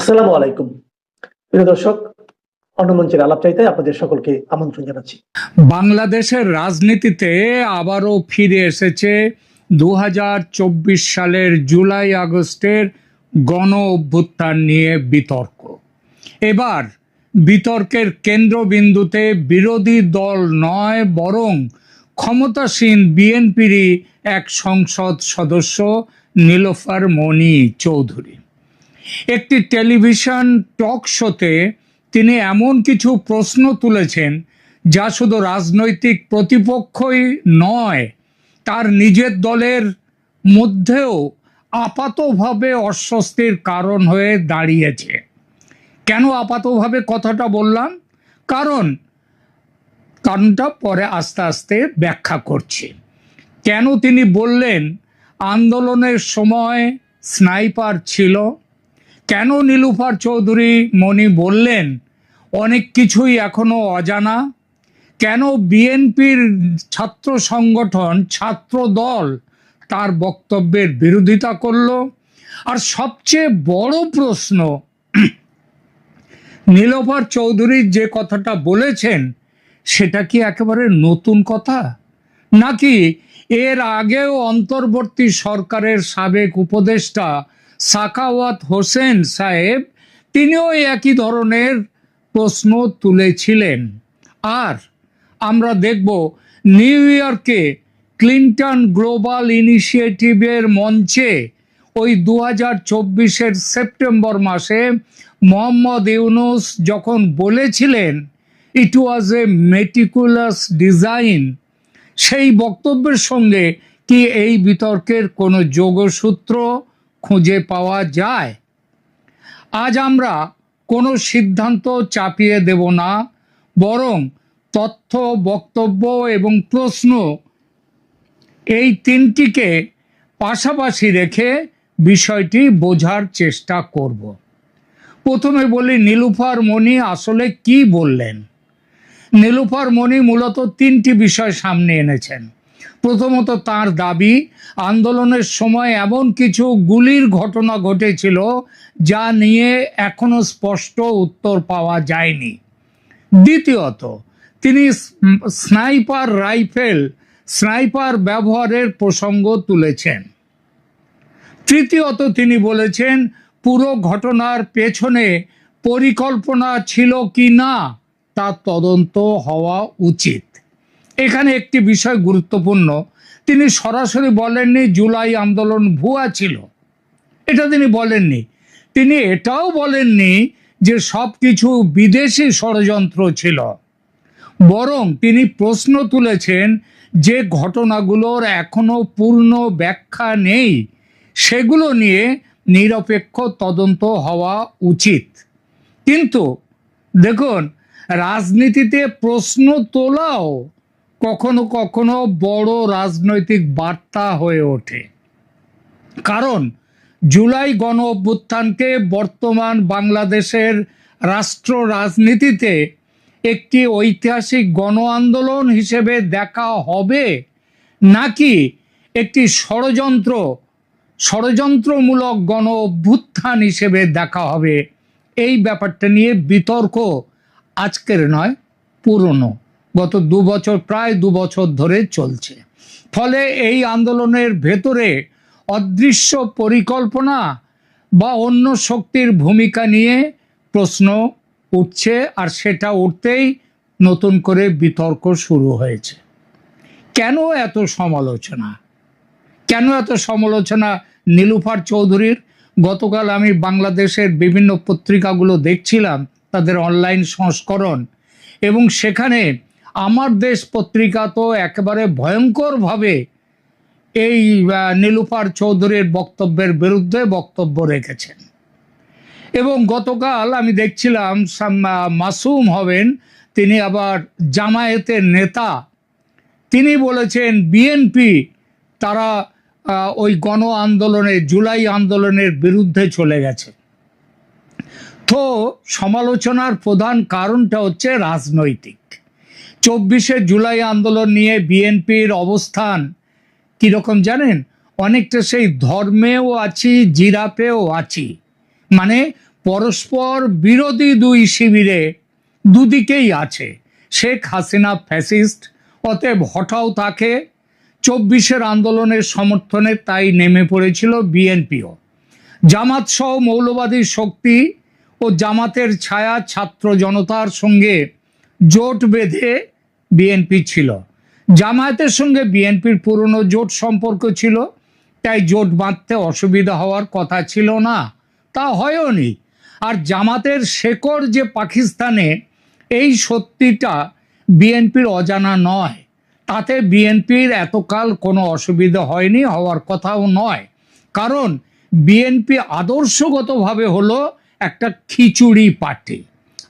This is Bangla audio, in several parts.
আসসালামু আলাইকুম প্রিয় দর্শক, অন্যমঞ্চের আলাপচাইতে আপনাদের সকলকে আমন্ত্রণ জানাচ্ছি। বাংলাদেশের রাজনীতিতে আবারও ফিরে এসেছে 2024 সালের জুলাই আগস্টের গণ অভ্যুত্থান নিয়ে বিতর্ক। এবার বিতর্কের কেন্দ্রবিন্দুতে বিরোধী দল নয়, বরং ক্ষমতাসীন বিএনপিরই এক সংসদ সদস্য নীলোফার মনি চৌধুরী। একটি টেলিভিশন টক শোতে তিনি এমন কিছু প্রশ্ন তুলেছেন যা শুধু রাজনৈতিক প্রতিপক্ষই নয়, তার নিজের দলের মধ্যেও আপাতভাবে অস্বস্তির কারণ হয়ে দাঁড়িয়েছে। কেন আপাতভাবে কথাটা বললাম? কারণটা পরে আস্তে আস্তে ব্যাখ্যা করছি। কেন তিনি বললেন আন্দোলনের সময় স্নাইপার ছিল? কেন নীলুফার চৌধুরী মনি বললেন অনেক কিছুই এখনো অজানা? কেন বিএনপির ছাত্র সংগঠন ছাত্র দল তার বক্তব্যের বিরোধিতা করল? আর সবচেয়ে বড় প্রশ্ন, নীলুফার চৌধুরী যে কথাটা বলেছেন সেটা কি একেবারে নতুন কথা, নাকি এর আগেও অন্তর্বর্তী সরকারের সাবেক উপদেষ্টা সাখাওয়াত হোসেন সাহেব তিনিও একই ধরনের প্রশ্ন তুলেছিলেন? আর আমরা দেখব নিউ ইয়র্কে ক্লিন্টন গ্লোবাল ইনিশিয়েটিভের মঞ্চে ওই 2024-এর সেপ্টেম্বর মাসে মোহাম্মদ ইউনূস যখন বলেছিলেন ইট ওয়াজ এ মেটিকুলাস ডিজাইন, সেই বক্তব্যের সঙ্গে কি এই বিতর্কের কোনো যোগসূত্র খুঁজে পাওয়া যায়? আজ আমরা কোনো সিদ্ধান্ত চাপিয়ে দেব না, বরং তথ্য, বক্তব্য এবং প্রশ্ন এই তিনটিকে পাশাপাশি রেখে বিষয়টি বোঝার চেষ্টা করব। প্রথমে বলি নীলুফার মনি আসলে কি বললেন। নীলুফার মনি মূলত তিনটি বিষয় সামনে এনেছেন। প্রথমত, তার দাবি আন্দোলনের সময় এমন কিছু গুলির ঘটনা ঘটেছিল যা নিয়ে এখনো স্পষ্ট উত্তর পাওয়া যায়নি। দ্বিতীয়ত, তিনি স্নাইপার ব্যবহারের প্রসঙ্গ তুলেছেন। তৃতীয়ত, তিনি বলেছেন পুরো ঘটনার পেছনে পরিকল্পনা ছিল কি না তা তদন্ত হওয়া উচিত। এখানে একটি বিষয় গুরুত্বপূর্ণ, তিনি সরাসরি বলেননি জুলাই আন্দোলন ভুয়া ছিল, এটা তিনি বলেননি। তিনি এটাও বলেননি যে সব কিছু বিদেশি ষড়যন্ত্র ছিল, বরং তিনি প্রশ্ন তুলেছেন যে ঘটনাগুলোর এখনো পূর্ণ ব্যাখ্যা নেই, সেগুলো নিয়ে নিরপেক্ষ তদন্ত হওয়া উচিত। কিন্তু দেখুন, রাজনীতিতে প্রশ্ন তোলাও কখনো কখনো বড় রাজনৈতিক বার্তা হয়ে ওঠে। কারণ জুলাই গণ অভ্যুত্থানকে বর্তমান বাংলাদেশের রাষ্ট্র রাজনীতিতে একটি ঐতিহাসিক গণ আন্দোলন হিসেবে দেখা হবে, নাকি একটি ষড়যন্ত্রমূলক গণ অভ্যুত্থান হিসেবে দেখা হবে, এই ব্যাপারটা নিয়ে বিতর্ক আজকের নয়, পুরনো, গত প্রায় দু বছর ধরে চলছে। ফলে এই আন্দোলনের ভেতরে অদৃশ্য পরিকল্পনা বা অন্য শক্তির ভূমিকা নিয়ে প্রশ্ন উঠছে, আর সেটা উঠতেই নতুন করে বিতর্ক শুরু হয়েছে। কেন এত সমালোচনা নীলুফার চৌধুরীর? গতকাল আমি বাংলাদেশের বিভিন্ন পত্রিকাগুলো দেখছিলাম, তাদের অনলাইন সংস্করণ, এবং সেখানে আমার দেশ পত্রিকা তো একেবারে ভয়ঙ্করভাবে এই নীলুফার চৌধুরীর বক্তব্যের বিরুদ্ধে বক্তব্য রেখেছেন। এবং গতকাল আমি দেখছিলাম মাসুম হবেন, তিনি আবার জামায়াতের নেতা, তিনি বলেছেন বিএনপি তারা ওই গণ আন্দোলনে, জুলাই আন্দোলনের বিরুদ্ধে চলে গেছে। তো সমালোচনার প্রধান কারণটা হচ্ছে রাজনৈতিক। 24শে জুলাই আন্দোলন নিয়ে বিএনপির অবস্থান কিরকম জানেন? অনেকটা সেই ধর্মেও আছি, জিরাপেও আছি, মানে পরস্পর বিরোধী দুই শিবিরে দুদিকেই আছে। শেখ হাসিনা ফ্যাসিস্ট, অতএব হঠাও তাকে। 24-এর আন্দোলনের সমর্থনে তাই নেমে পড়েছিল বিএনপিও। জামাত সহ মৌলবাদী শক্তি ও জামাতের ছায়া ছাত্র জনতার সঙ্গে জোট বেঁধে বিএনপি ছিল। জামায়াতের সঙ্গে বিএনপির পুরনো জোট সম্পর্ক ছিল, তাই জোট বাঁধতে অসুবিধা হওয়ার কথা ছিল না, তা হয়ওনি। আর জামাতের শেকড় যে পাকিস্তানে, এই সত্যিটা বিএনপির অজানা নয়। তাতে বিএনপির এতকাল কোনো অসুবিধা হয়নি, হওয়ার কথাও নয়। কারণ বিএনপি আদর্শগতভাবে হলো একটা খিচুড়ি পার্টি।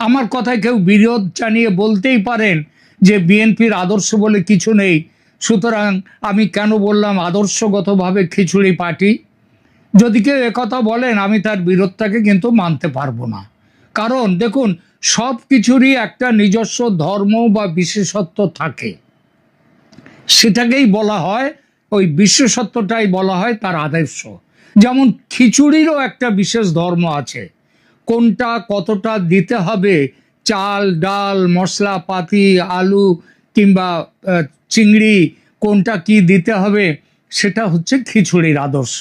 আমার কথায় কেউ বিরোধ জানিয়ে বলতেই পারেন যে বিএনপির আদর্শ বলে কিছু নেই, সুতরাং আমি কেন বললাম আদর্শগতভাবে খিচুড়ি পার্টি। যদি কেউ একথা বলেন, আমি তার বিরোধটাকে কিন্তু মানতে পারবো না। কারণ দেখুন, সব কিছুরই একটা নিজস্ব ধর্ম বা বিশেষত্ব থাকে, সেটাকেই বলা হয়, ওই বিশেষত্বটাই বলা হয় তার আদর্শ। যেমন খিচুড়িরও একটা বিশেষ ধর্ম আছে, কোনটা কতটা দিতে হবে, চাল ডাল মশলাপাতি আলু কিংবা চিংড়ি কোনটা কি দিতে হবে, সেটা হচ্ছে খিচুড়ির আদর্শ।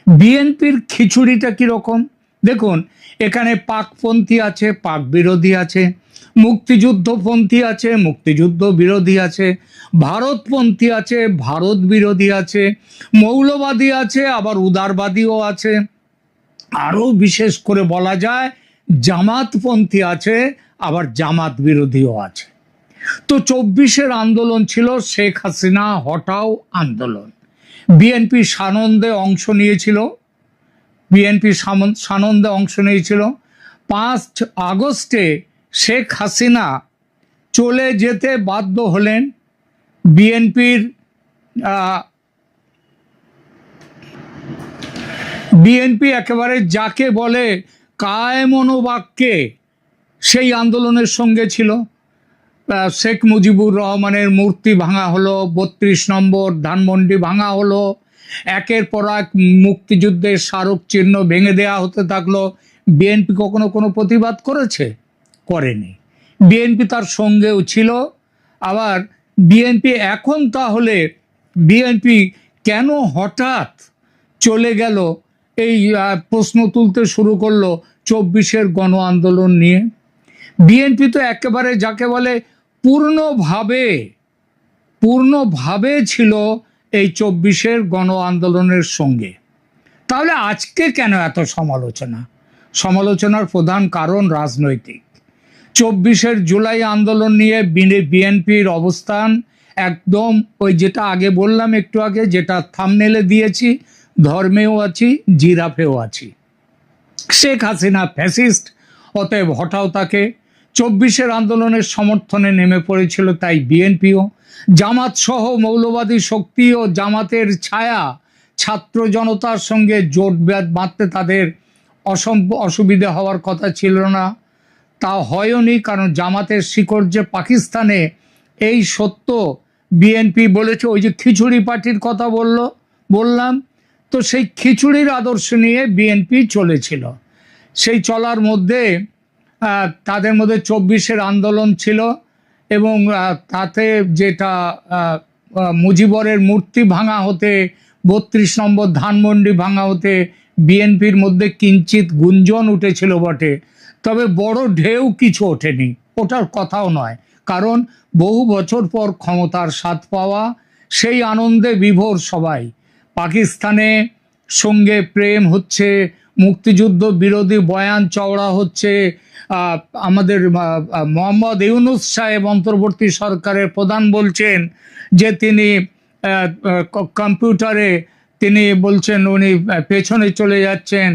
বিএনপির খিচুড়িটা কীরকম দেখুন, এখানে পাকপন্থী আছে, পাক বিরোধী আছে, মুক্তিযুদ্ধপন্থী আছে, মুক্তিযুদ্ধ বিরোধী আছে, ভারতপন্থী আছে, ভারত বিরোধী আছে, মৌলবাদী আছে, আবার উদারবাদীও আছে, আরও বিশেষ করে বলা যায় জামাতপন্থী আছে, আবার জামাত বিরোধীও আছে। তো 24-এর আন্দোলন ছিল শেখ হাসিনা হটাও আন্দোলন। বিএনপি সানন্দে অংশ নিয়েছিল। 5 আগস্টে শেখ হাসিনা চলে যেতে বাধ্য হলেন। বিএনপি একেবারে যাকে বলে কায়মনোবাক্যে সেই আন্দোলনের সঙ্গে ছিল। শেখ মুজিবুর রহমানের মূর্তি ভাঙা হলো, 32 নম্বর ধানমন্ডি ভাঙা হলো, একের পর এক মুক্তিযুদ্ধের স্মারক চিহ্ন ভেঙে দেওয়া হতে থাকলো। বিএনপি কখনো কোনো প্রতিবাদ করেছে? করেনি। বিএনপি তার সঙ্গেও ছিল। আবার বিএনপি এখন তাহলে বিএনপি কেন হঠাৎ চলে গেল, এই প্রশ্ন তুলতে শুরু করলো 24-এর গণ আন্দোলন নিয়ে। বিএনপি তো একেবারে যাকে বলে পূর্ণভাবে ছিল এই 24-এর গণ আন্দোলনের সঙ্গে। তাহলে আজকে কেন এত সমালোচনার প্রধান কারণ রাজনৈতিক। 24-এর জুলাই আন্দোলন নিয়ে বিএনপির অবস্থান একদম ওই যেটা আগে বললাম একটু আগে, যেটা থাম্বনেলে দিয়েছি, ধর্মেও আছি, জিরাফেও আছি। শেখ হাসিনা ফ্যাসিস্ট, অতএব হটাও তাকে। 24-এর আন্দোলনের সমর্থনে নেমে পড়েছিল তাই বিএনপিও। জামাত সহ মৌলবাদী শক্তি ও জামাতের ছায়া ছাত্র জনতার সঙ্গে জোট বাঁধতে তাদের অসুবিধা হওয়ার কথা ছিল না, তা হয়ওনি। কারণ জামাতের শিকড় যে পাকিস্তানে, এই সত্য বিএনপি বলেছে। ওই যে খিচুড়ি পার্টির কথা বললাম, তো সেই খিচুড়ির আদর্শ নিয়ে বিএনপি চলেছিল। সেই চলার মধ্যে তাদের মধ্যে 24-এর আন্দোলন ছিল, এবং তাতে যেটা মুজিবরের মূর্তি ভাঙা হতে, 32 নম্বর ধানমন্ডি ভাঙা হতে বিএনপির মধ্যে কিঞ্চিত গুঞ্জন উঠেছিল বটে, তবে বড় ঢেউ কিছু ওঠেনি, ওটার কথাও নয়। কারণ বহু বছর পর ক্ষমতার স্বাদ পাওয়া, সেই আনন্দে বিভোর সবাই। পাকিস্তানে সঙ্গে প্রেম হচ্ছে, মুক্তিযুদ্ধ বিরোধী বয়ান চওড়া হচ্ছে। আমাদের মোহাম্মদ ইউনূস সাহেব অন্তর্বর্তী সরকারের প্রধান বলছেন যে তিনি কম্পিউটারে তিনি বলছেন উনি পেছনে চলে যাচ্ছেন,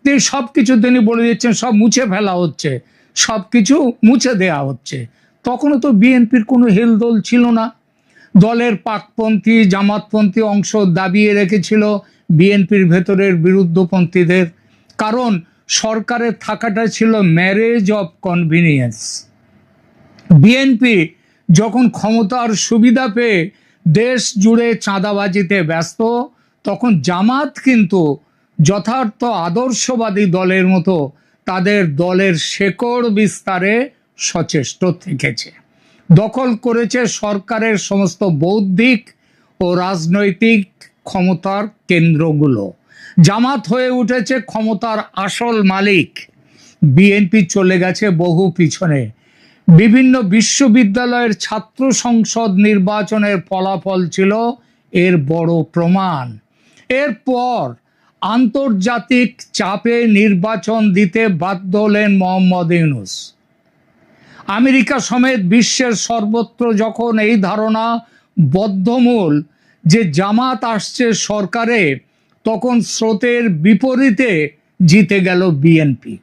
তিনি সব কিছু তিনি বলে দিচ্ছেন, সব মুছে ফেলা হচ্ছে, সব কিছু মুছে দেয়া হচ্ছে। তখনও তো বিএনপির কোনো হেলদোল ছিল না। দলের পাকপন্থী জামাতপন্থী অংশ দাবিয়ে রেখেছিল বিএনপির ভেতরের বিরুদ্ধপন্থীদের, কারণ সরকারের থাকাটা ছিল ম্যারেজ অফ কনভিনিয়েন্স। বিএনপি যখন ক্ষমতার সুবিধা পেয়ে দেশ জুড়ে চাঁদাবাজিতে ব্যস্ত, তখন জামাত কিন্তু যথার্থ আদর্শবাদী দলের মতো তাদের দলের শেকড় বিস্তারে সচেষ্ট থেকেছে, দখল করেছে সরকারের সমস্ত বৌদ্ধিক ও রাজনৈতিক ক্ষমতার কেন্দ্রগুলো। জামাত হয়ে উঠেছে ক্ষমতার আসল মালিক। বিএনপি চলে গেছে বহু পিছনে। বিভিন্ন বিশ্ববিদ্যালয়ের ছাত্র সংসদ নির্বাচনের ফলাফল ছিল এর বড় প্রমাণ। এরপর আন্তর্জাতিক চাপে নির্বাচন দিতে বাধ্য হলেন মোহাম্মদ ইউনূস। আমেরিকা সমেত বিশ্বের সর্বত্র যখন এই ধারণা বদ্ধমূল যে জামাত আসছে সরকারে, তখন স্রোতের বিপরীতে জিতে গেল বিএনপি,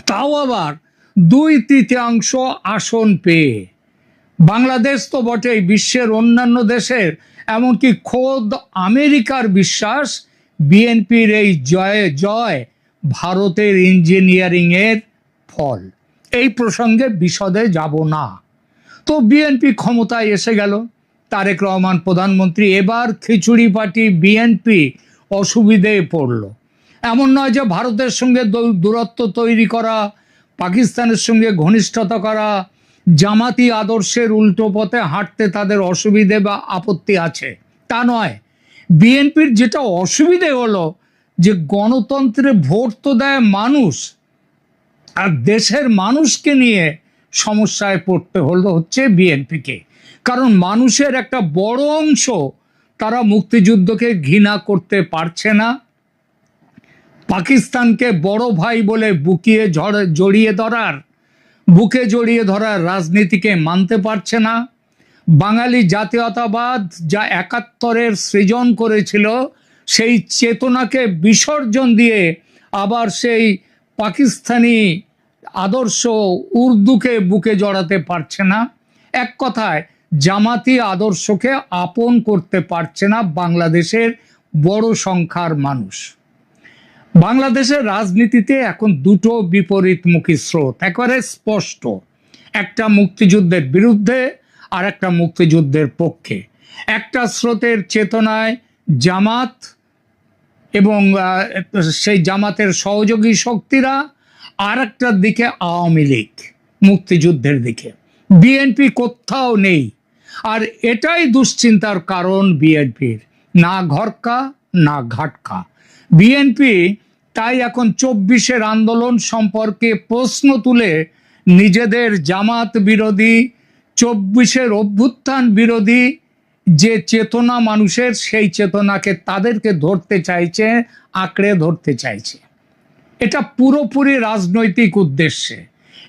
তাও আবার 2/3 আসন পেয়ে। বাংলাদেশ তো বটেই, বিশ্বের অন্যান্য দেশের এমনকি খোদ আমেরিকার বিশ্বাস বিএনপির এই জয় ভারতের ইঞ্জিনিয়ারিং এর ফল। এই প্রসঙ্গে বিশদে যাব না। তো বিএনপি ক্ষমতায় এসে গেল, তারেক রহমান প্রধানমন্ত্রী। এবার খিচুড়ি পার্টি বিএনপি অসুবিধায় পড়ল। এমন নয় যে ভারতের সঙ্গে দূরত্ব তৈরি করা, পাকিস্তানের সঙ্গে ঘনিষ্ঠতা করা, জামাতি আদর্শের উল্টো পথে হাঁটতে তাদের অসুবিধে বা আপত্তি আছে, তা নয়। বিএনপির যেটা অসুবিধে হলো যে গণতন্ত্রে ভোট তো দেয় মানুষ, আর দেশের মানুষকে নিয়ে সমস্যায় পড়তে হচ্ছে বিএনপিকে। কারণ মানুষের একটা বড় অংশ তারা মুক্তিযুদ্ধকে ঘৃণা করতে পারছে না, পাকিস্তানকে বড় ভাই বলে বুকে জড়িয়ে ধরার রাজনীতিকে মানতে পারছে না। বাঙালি জাতীয়তাবাদ যা 71-এর সৃজন করেছিল, সেই চেতনাকে বিসর্জন দিয়ে আবার সেই পাকিস্তানি আদর্শ উর্দুকে বুকে জড়াতে পারছে না। এক কথায় জামাতি আদর্শকে আপন করতে পারছে না বাংলাদেশের বড় সংখ্যার মানুষ। বাংলাদেশের রাজনীতিতে এখন দুটো বিপরীতমুখী স্রোত একেবারে স্পষ্ট, একটা মুক্তিযুদ্ধের বিরুদ্ধে আর একটা মুক্তিযুদ্ধের পক্ষে। একটা স্রোতের চেতনায় জামাত এবং সেই জামাতের সহযোগী শক্তিরা, আর একটার দিকে আওয়ামী লীগ মুক্তিযুদ্ধের দিকে। বিএনপি কোথাও নেই, আর এটাই দুশ্চিন্তার কারণ বিএনপির। না ঘরকা না ঘাটকা। বিএনপি তাই এখন 24-এর আন্দোলন সম্পর্কে প্রশ্ন তুলে নিজেদের জামাত বিরোধী, 24-এর অভ্যুত্থান বিরোধী যে চেতনা মানুষের, সেই চেতনাকে তাদেরকে ধরতে চাইছে, আঁকড়ে ধরতে চাইছে। এটা পুরোপুরি রাজনৈতিক উদ্দেশ্যে।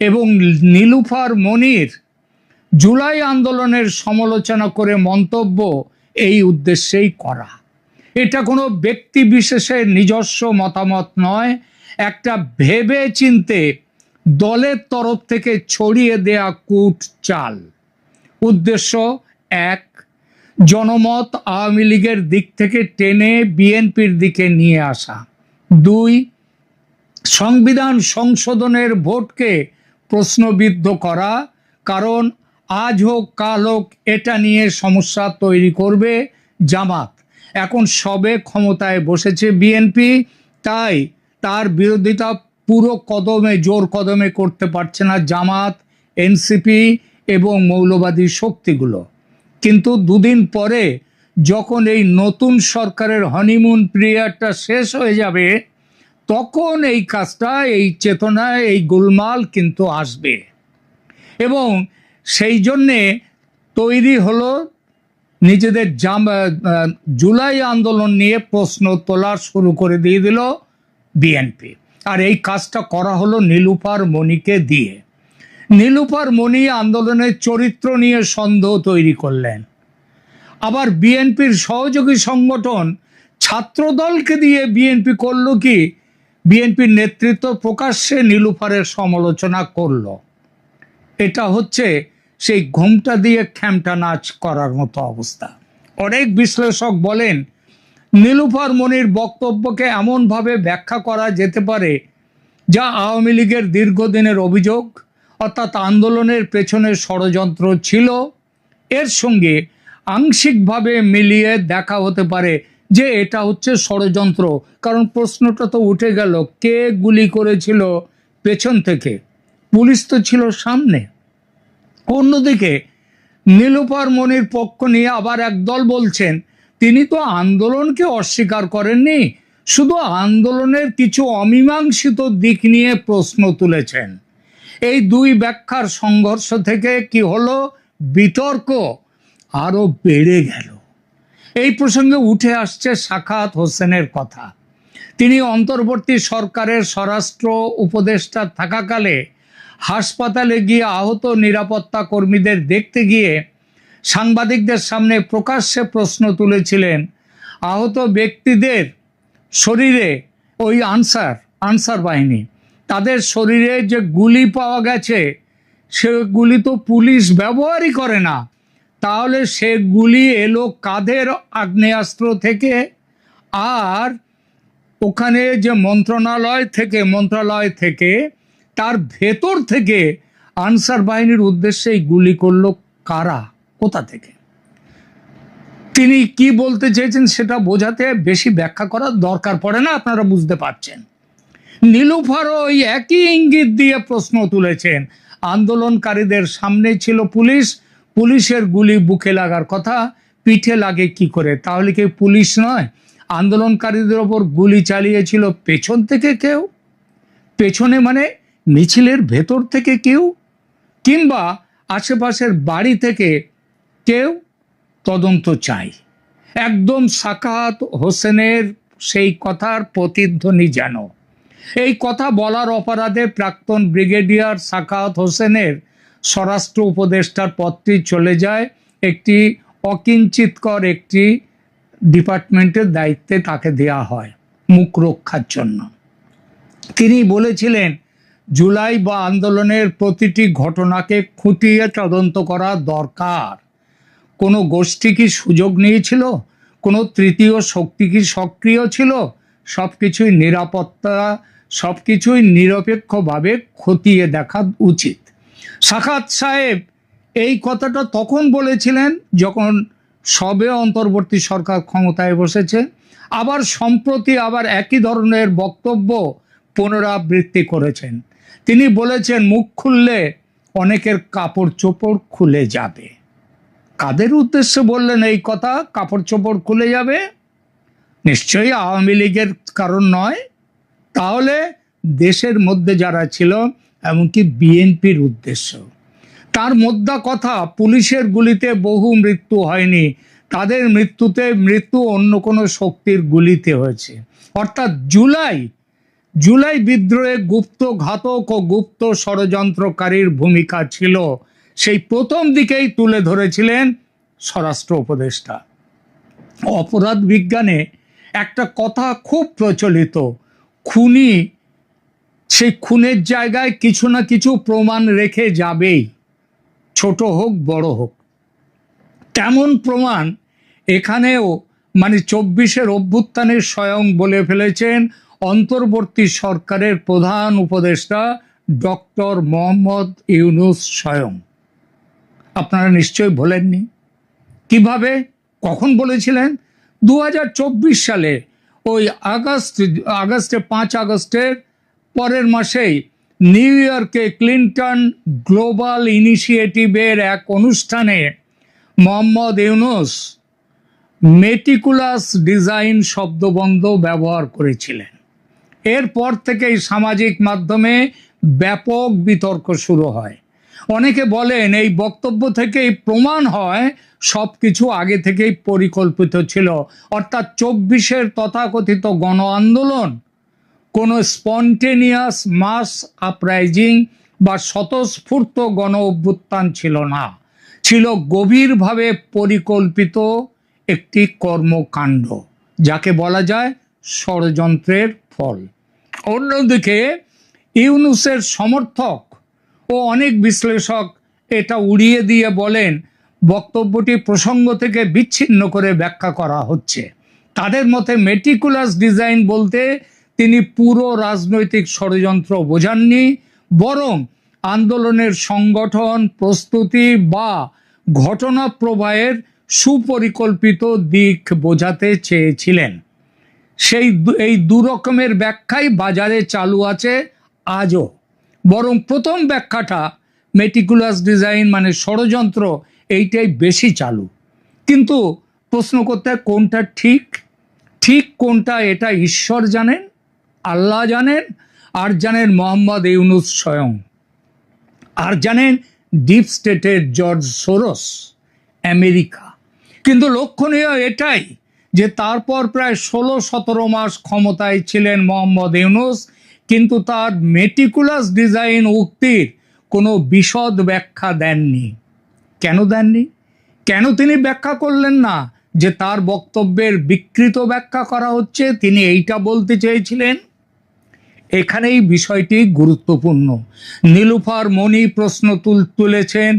এবং নীলুফার মনির জুলাই আন্দোলনের সমালোচনা করে মন্তব্য এই উদ্দেশ্যেই করা। এটা কোনো ব্যক্তি বিশেষের নিজস্ব মতামত নয়, একটা ভেবে চিনতে দলের তরফ থেকে ছড়িয়ে দেয়া কূট চাল। উদ্দেশ্য এক, জনমত আওয়ামী লীগের দিক থেকে টেনে বিএনপির দিকে নিয়ে আসা। 2, সংবিধান সংশোধনের ভোটকে প্রশ্নবিদ্ধ করা, কারণ আজ হোক কাল হোক এটা নিয়ে সমস্যা তৈরি করবে জামাত। এখন সবে ক্ষমতায় বসেছে বিএনপি, তাই তার বিরোধিতা পুরো জোর কদমে করতে পারছে না জামাত, এনসিপি এবং মৌলবাদী শক্তিগুলো। কিন্তু 2 দিন পরে যখন এই নতুন সরকারের হনিমুন পিরিয়ডটা শেষ হয়ে যাবে, তখন এই কাজটা, এই চেতনা, এই গোলমাল কিন্তু আসবে। এবং সেই জন্যে তৈরি হলো নিজেদের জুলাই আন্দোলন নিয়ে প্রশ্ন তোলা শুরু করে দিয়ে দিল বিএনপি। আর এই কাজটা করা হলো নীলুফার মনিকে দিয়ে। নীলুফার মনি আন্দোলনের চরিত্র নিয়ে সন্দেহ তৈরি করলেন। আবার বিএনপির সহযোগী সংগঠন ছাত্রদলকে দিয়ে বিএনপি করলো কি, বিএনপির নেতৃত্ব প্রকাশ্যে নীলুফারের সমালোচনা করলো। এটা হচ্ছে সেই ঘোমটা দিয়ে খ্যামটা নাচ করার মতো অবস্থা। অনেক বিশ্লেষক বলেন নীলুফার মনির বক্তব্যকে এমনভাবে ব্যাখ্যা করা যেতে পারে যা আওয়ামী লীগের দীর্ঘদিনের অভিযোগ, অর্থাৎ আন্দোলনের পেছনে ষড়যন্ত্র ছিল, এর সঙ্গে আংশিকভাবে মিলিয়ে দেখা হতে পারে যে এটা হচ্ছে ষড়যন্ত্র। কারণ প্রশ্নটা তো উঠে গেল, কে গুলি করেছিল পেছন থেকে, পুলিশ তো ছিল সামনে। অন্যদিকে নীলুফার মনির পক্ষ নিয়ে আবার একদল বলছেন তিনি তো আন্দোলনকে অস্বীকার করেননি, শুধু আন্দোলনের কিছু অমীমাংসিত দিক নিয়ে প্রশ্ন তুলেছেন। এই দুই ব্যাখ্যার সংঘর্ষ থেকে কি হলো, বিতর্ক আরো বেড়ে গেল। এই প্রসঙ্গে উঠে আসছে সাখাওয়াত হোসেনের কথা। তিনি অন্তর্বর্তী সরকারের স্বরাষ্ট্র উপদেষ্টা থাকাকালে হাসপাতালে গিয়ে আহত নিরাপত্তা কর্মীদের দেখতে গিয়ে সাংবাদিকদের সামনে প্রকাশ্যে প্রশ্ন তুলেছিলেন, আহত ব্যক্তিদের শরীরে ওই আনসার বাহিনী, তাদের শরীরে যে গুলি পাওয়া গেছে সেগুলি তো পুলিশ ব্যবহারই করে না, তাহলে সে গুলি এলো কাদের আগ্নেয়াস্ত্র থেকে? আর ওখানে যে মন্ত্রণালয় থেকে তার ভেতর থেকে আনসার বাহিনীর উদ্দেশ্যে গুলি করলো কারা, কোথা থেকে? তিনি কি বলতে চেয়েছেন সেটা বোঝাতে বেশি ব্যাখ্যা করার দরকার পড়ে না, আপনারা বুঝতে পারছেন। নীলুফারও ওই একই ইঙ্গিত দিয়ে প্রশ্ন তুলেছেন, আন্দোলনকারীদের সামনে ছিল পুলিশ, পুলিশের গুলি বুকে লাগার কথা, পিঠে লাগে কি করে? তাহলে কি পুলিশ নয়? আন্দোলনকারীদের ওপর গুলি চালিয়েছিল পেছন থেকে কেউ, পেছনে মানে মিছিলের ভেতর থেকে কেউ, কিংবা আশেপাশের বাড়ি থেকে কেউ? তদন্ত চাই। একদম সাখাওয়াত হোসেনের সেই কথার প্রতিধ্বনি যেন। এই কথা বলার অপরাধে প্রাক্তন ব্রিগেডিয়ার সাখাওয়াত হোসেনের স্বরাষ্ট্র উপদেষ্টার পদটি চলে যায় একটি অকিঞ্চিতকর একটি ডিপার্টমেন্টের দায়িত্বে তাকে দেয়া হয় মুখ রক্ষার জন্য। তিনি বলেছিলেন জুলাই বা আন্দোলনের প্রতিটি ঘটনাকে খুঁটিয়ে তদন্ত করা দরকার। কোনো গোষ্ঠী কি সুযোগ নিয়েছিল? কোনো তৃতীয় শক্তি কি সক্রিয় ছিল? সবকিছুই নিরপেক্ষভাবে খতিয়ে দেখা উচিত। সাখাওয়াত সাহেব এই কথাটা তখন বলেছিলেন যখন সবে অন্তর্বর্তী সরকার ক্ষমতায় বসেছে, আবার সম্প্রতি আবার একই ধরনের বক্তব্য পুনরাবৃত্তি করেছেন। তিনি বলেছেন মুখ খুললে অনেকের কাপড় চোপড় খুলে যাবে। কাদের উদ্দেশ্যে বললেন এই কথা, কাপড় চোপড় খুলে যাবে? নিশ্চয়ই আওয়ামী লীগের কারণ নয়। তাহলে দেশের মধ্যে যারা ছিল, এমনকি বিএনপির উদ্দেশ্য। তার মোদ্দা কথা, পুলিশের গুলিতে বহু মৃত্যু হয়নি, তাদের মৃত্যু অন্য কোনো শক্তির গুলিতে হয়েছে। অর্থাৎ জুলাই বিদ্রোহে গুপ্ত ঘাতক ও গুপ্ত ষড়যন্ত্রকারীর ভূমিকা ছিল, সেই প্রথম দিকেই তুলে ধরেছিলেন স্বরাষ্ট্র উপদেষ্টা। অপরাধ বিজ্ঞানে একটা কথা খুব প্রচলিত, খুনি সেই খুনের জায়গায় কিছু না কিছু প্রমাণ রেখে যাবেই, ছোট হোক বড় হোক। তেমন প্রমাণ এখানেও, মানে 24-এর অভ্যুত্থানের স্বয়ং বলে ফেলেছেন অন্তর্বর্তী সরকারের প্রধান উপদেষ্টা ডক্টর মোহাম্মদ ইউনূস স্বয়ং। আপনারা নিশ্চয়ই ভোলেননি। কিভাবে, কখন বলেছিলেন? 2024 সালে ওই আগস্টে 5 আগস্টের পরের মাসেই নিউ ইয়র্কে ক্লিন্টন গ্লোবাল ইনিশিয়েটিভের এক অনুষ্ঠানে মোহাম্মদ ইউনূস মেটিকুলাস ডিজাইন শব্দবন্ধ ব্যবহার করেছিলেন। এরপর থেকেই সামাজিক মাধ্যমে ব্যাপক বিতর্ক শুরু হয়। অনেকে বলেন এই বক্তব্য থেকেই প্রমাণ হয় সবকিছু আগে থেকেই পরিকল্পিত ছিল, অর্থাৎ 24-এর তথাকথিত গণ আন্দোলন কোনো স্পন্টেনিয়াস মাস আপরাইজিং বা স্বতঃস্ফূর্ত গণ অভ্যুত্থান ছিল না, ছিল গভীরভাবে পরিকল্পিত একটি কর্মকাণ্ড, যাকে বলা যায় ষড়যন্ত্রের ফল। অন্যদিকে ইউনূসের সমর্থক ও অনেক বিশ্লেষক এটা উড়িয়ে দিয়ে বলেন বক্তব্যটি প্রসঙ্গ থেকে বিচ্ছিন্ন করে ব্যাখ্যা করা হচ্ছে। তাদের মতে মেটিকুলাস ডিজাইন বলতে তিনি পুরো রাজনৈতিক ষড়যন্ত্র বোঝাননি, বরং আন্দোলনের সংগঠন, প্রস্তুতি বা ঘটনা প্রবাহের সুপরিকল্পিত দিক বোঝাতে চেয়েছিলেন। এই দু রকমের ব্যাখ্যাই বাজারে চালু আছে আজও। বরং প্রথম ব্যাখ্যাটা মেটিকুলাস ডিজাইন মানে ষড়যন্ত্র, এইটাই বেশি চালু। কিন্তু প্রশ্ন করতে হয় কোনটা ঠিক, ঠিক কোনটা এটা ঈশ্বর জানেন, আল্লাহ জানেন, আর জানেন মোহাম্মদ ইউনুস স্বয়ং, আর জানেন ডিপ স্টেটের জর্জ সোরস, আমেরিকা। কিন্তু লক্ষণীয় এটাই যে তারপর প্রায় 16-17 মাস ক্ষমতায় ছিলেন মোহাম্মদ ইউনুস, কিন্তু তার মেটিকুলাস ডিজাইন উক্তির কোনো বিশদ ব্যাখ্যা দেননি। কেন দেননি? কেন তিনি ব্যাখ্যা করলেন না যে তার বক্তব্যের বিকৃত ব্যাখ্যা করা হচ্ছে? তিনি এইটা বলতে চেয়েছিলেন। এখানেই বিষয়টি গুরুত্বপূর্ণ। নীলুফার মনি প্রশ্ন তুলেছেন,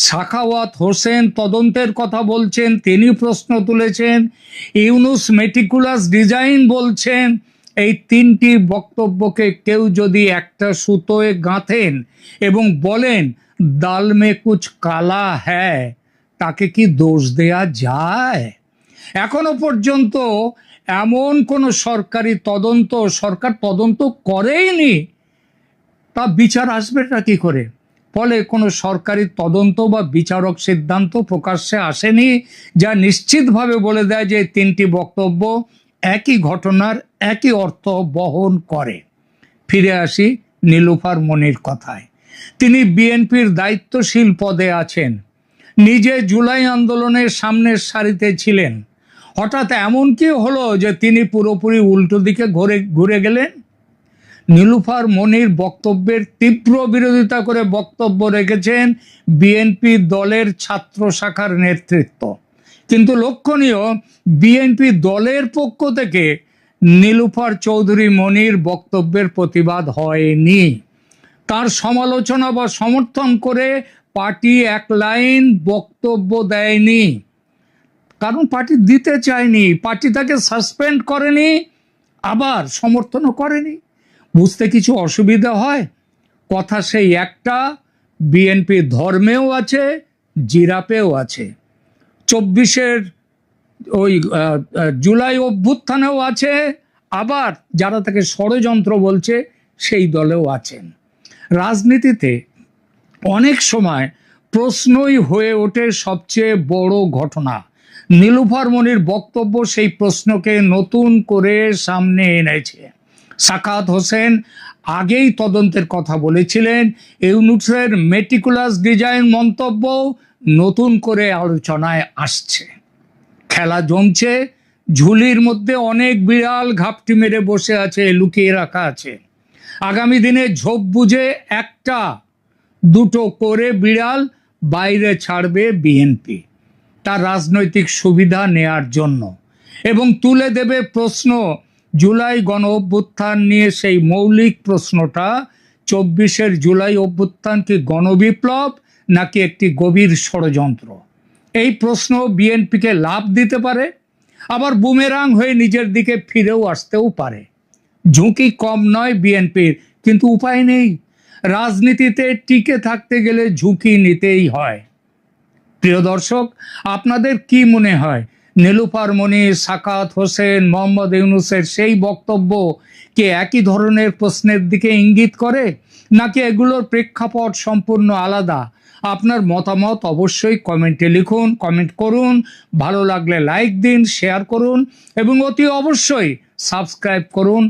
সাখাওয়াত হোসেন তদন্তের কথা বলছেন, তিনি প্রশ্ন তুলেছেন, ইউনুস মেটিকুলাস ডিজাইন বলছেন। এই তিনটি বক্তব্যকে কেউ যদি একটা সুতোয় গাঁথেন এবং বলেন দাল মে কুছ কালা হ্যায়, তাকে কি দোষ দেয়া যায়? এখনো পর্যন্ত এমন কোনো সরকারি তদন্ত সরকার তদন্ত করেইনি, তা বিচার আসবেটা কি করে? ফলে কোনো সরকারি তদন্ত বা বিচারক সিদ্ধান্ত প্রকাশ্যে আসেনি, যা নিশ্চিতভাবে বলে দেয় যে তিনটি বক্তব্য একই ঘটনার একই অর্থ বহন করে। ফিরে আসি নীলুফার মনির কথায়। তিনি বিএনপির দায়িত্বশীল পদে আছেন, নিজে জুলাই আন্দোলনের সামনের সারিতে ছিলেন। হঠাৎ এমন কি হলো যে তিনি পুরোপুরি উল্টো দিকে ঘুরে গেলেন? নীলুফার মনির বক্তব্যের তীব্র বিরোধিতা করে বক্তব্য রেখেছেন বিএনপি দলের ছাত্র শাখার নেতৃত্ব। কিন্তু লক্ষণীয়, বিএনপি দলের পক্ষ থেকে নীলুফার চৌধুরী মনির বক্তব্যের প্রতিবাদ হয়নি। তার সমালোচনা বা সমর্থন করে পার্টি এক লাইন বক্তব্য দেয়নি, কারণ পার্টি দিতে চায়নি। পার্টি তাকে সাসপেন্ড করেনি, আবার সমর্থনও করেনি। বুঝতে কিছু অসুবিধা হয়? কথা সেই একটা, বিএনপি ধর্মেও আছে, জিরাপেও আছে। 24-এর ওই জুলাই অভ্যুত্থানেও আছে, আবার যারা তাকে ষড়যন্ত্র বলছে সেই দলেও আছেন। রাজনীতিতে অনেক সময় প্রশ্নই হয়ে ওঠে সবচেয়ে বড় ঘটনা। নীলুফার মনির বক্তব্য সেই প্রশ্নকে নতুন করে সামনে এনেছে। সাখাওয়াত হোসেন আগেই তদন্তের কথা বলেছিলেন, ইউনুসের মেটিকুলাস ডিজাইন মন্তব্য নতুন করে আলোচনায় আসছে। খেলা জমছে, ঝুলির মধ্যে অনেক বিড়াল ঘাপটি মেরে বসে আছে, লুকিয়ে রাখা আছে। আগামী দিনে ঝোপ বুঝে একটা দুটো করে বিড়াল বাইরে ছাড়বে বিএনপি, তার রাজনৈতিক সুবিধা নেয়ার জন্য, এবং তুলে দেবে প্রশ্ন জুলাই গণ অভ্যুত্থান নিয়ে। সেই মৌলিক প্রশ্নটা, 24-এর জুলাই অভ্যুত্থান কি গণবিপ্লব নাকি একটি গভীর ষড়যন্ত্র? এই প্রশ্ন বিএনপিকে লাভ দিতে পারে, আবার বুমেরাং হয়ে নিজের দিকে ফিরেও আসতেও পারে। ঝুঁকি কম নয় বিএনপির, কিন্তু উপায় নেই। রাজনীতিতে টিকে থাকতে গেলে ঝুঁকি নিতেই হয়। প্রিয় দর্শক, আপনাদের কি মনে হয় নীলুফার মনি, সাখাওয়াত হোসেন, মোহাম্মদ ইউনুসের সেই বক্তব্য কি একই ধরনের প্রশ্নের দিকে ইঙ্গিত করে, নাকি এগুলোর প্রেক্ষাপট সম্পূর্ণ আলাদা? আপনার মতামত অবশ্যই কমেন্টে লিখুন, কমেন্ট করুন। ভালো লাগলে লাইক দিন, শেয়ার করুন এবং অতি অবশ্যই সাবস্ক্রাইব করুন